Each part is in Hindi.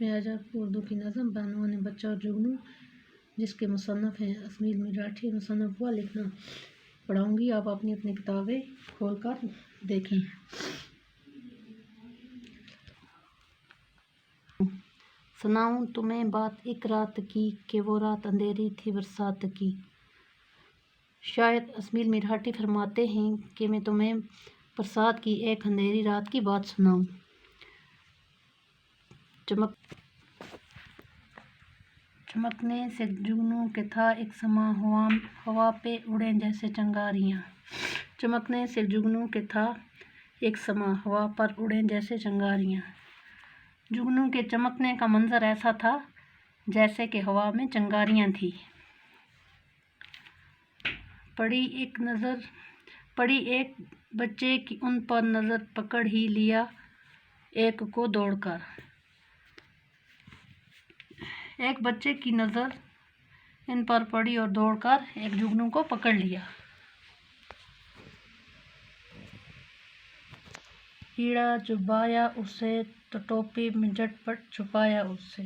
में आज आपको उर्दू की नज़म बानवाने बच्चा और जुगनू, जिसके मुसन्नफ़ हैं अस्मील मिराठी, मुसन्नफ़ हुआ लिखना पढ़ाऊँगी। आप अपनी अपनी किताबें खोल कर देखें। सुनाऊँ तुम्हें बात एक रात की, कि वो रात अंधेरी थी बरसात की। शायद अस्मील मिराठी फरमाते हैं कि मैं तुम्हें बरसात की एक अंधेरी रात की बात सुनाऊँ। चमकने से जुगनू के था एक समा, हवा पे उड़े जैसे चंगारियाँ। चमकने से जुगनू के था एक समा, हवा पर उड़े जैसे चंगारियाँ। जुगनू के चमकने का मंजर ऐसा था जैसे कि हवा में चंगारियाँ थी। पड़ी एक बच्चे की उन पर नज़र, पकड़ ही लिया एक को दौड़कर। एक बच्चे की नज़र इन पर पड़ी और दौड़कर एक जुगनू को पकड़ लिया। कीड़ा चुभाया उसे तो टोपी में झटपट छुपाया उसे।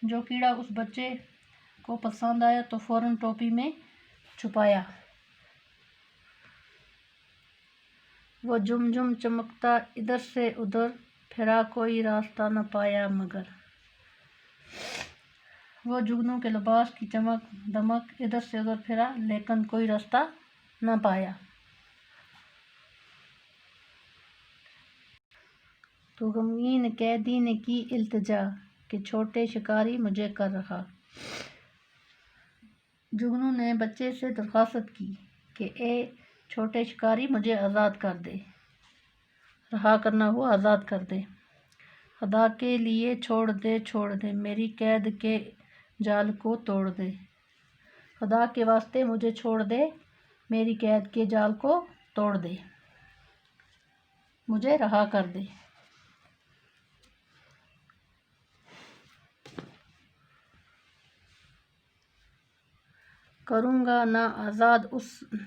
जो कीड़ा उस बच्चे को पसंद आया तो फौरन टोपी में छुपाया। वो झुम चमकता इधर से उधर फिरा, कोई रास्ता न पाया मगर। वो जुगनू के लिबास की चमक दमक इधर से उधर फिरा, लेकिन कोई रास्ता न पाया। तो गमगीन कैदी ने की इल्तिजा, कि छोटे शिकारी मुझे कर रहा। जुगनू ने बच्चे से दरख्वास्त की कि ए छोटे शिकारी मुझे आज़ाद कर दे। रहा करना हुआ आज़ाद कर दे। खुदा के लिए छोड़ दे मेरी कैद के जाल को तोड़ दे। खुदा के वास्ते मुझे छोड़ दे, मेरी कैद के जाल को तोड़ दे, मुझे रहा कर दे। करूँगा ना आज़ाद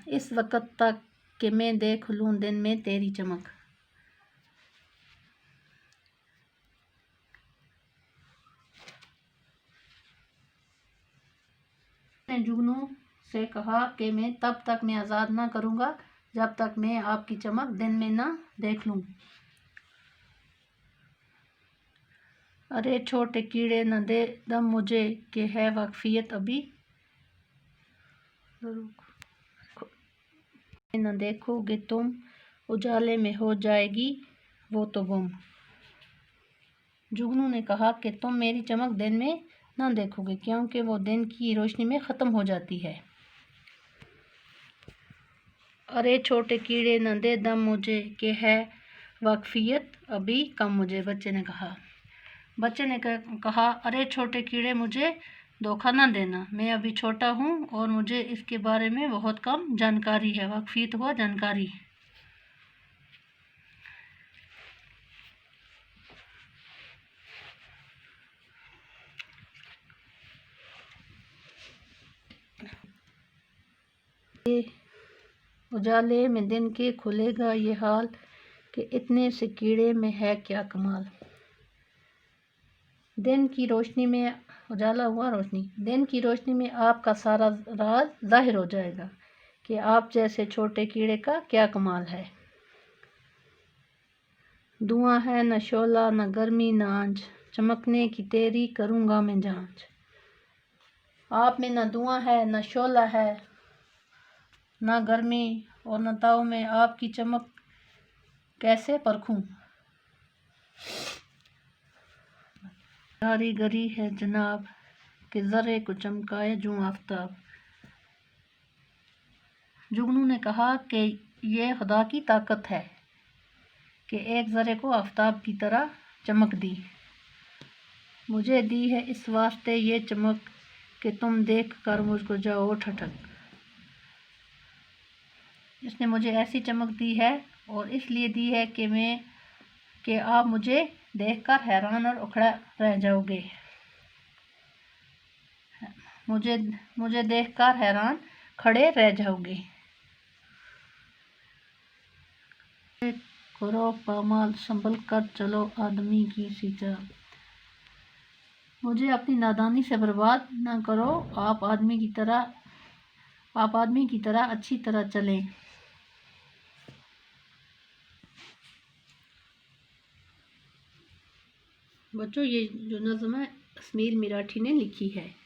इस वक़्त तक, कि मैं देख लूँ दिन में तेरी चमक। ने जुगनू से कहा कि मैं तब तक मैं आज़ाद ना करूँगा जब तक मैं आपकी चमक दिन में ना देख लूँ। अरे छोटे कीड़े न दे दम मुझे, कि है वाकफियत अभी न देखोगे तुम, उजाले में हो जाएगी वो तो गुम। जुगनू ने कहा कि तुम मेरी चमक दिन में ना देखोगे, क्योंकि वो दिन की रोशनी में ख़त्म हो जाती है। अरे छोटे कीड़े न दे दम मुझे, कि है वाकफियत अभी कम मुझे। बच्चे ने कहा अरे छोटे कीड़े मुझे धोखा न देना, मैं अभी छोटा हूँ और मुझे इसके बारे में बहुत कम जानकारी है। वाकफियत हुआ जानकारी। उजाले में दिन के खुलेगा ये हाल, कि इतने से कीड़े में है क्या कमाल। दिन की रोशनी में, उजाला हुआ रोशनी, दिन की रोशनी में आपका सारा राज जाहिर हो जाएगा कि आप जैसे छोटे कीड़े का क्या कमाल है। धुआं है न शोला, न गर्मी न आंच, चमकने की तेरी करूँगा मैं जांच। आप में न धुआं है न शोला है, न गर्मी और न ताव में आपकी चमक कैसे परखूं। कारीगरी है जनाब, कि ज़रे को चमकाए जूं आफ्ताब। जुगनू ने कहा कि ये खुदा की ताकत है कि एक ज़रे को आफ्ताब की तरह चमक दी। मुझे दी है इस वास्ते ये चमक, कि तुम देख कर मुझको जाओ ठठक। इसने मुझे ऐसी चमक दी है और इसलिए दी है कि आप मुझे देखकर हैरान और उखड़ा रह जाओगे। मुझे देखकर हैरान खड़े रह जाओगे। करो पामाल, संभल कर चलो आदमी की सी तरह। मुझे अपनी नादानी से बर्बाद न करो, आप आदमी की तरह अच्छी तरह चलें। बच्चों, ये जो नज़्म है अस्मीर मिराठी ने लिखी है।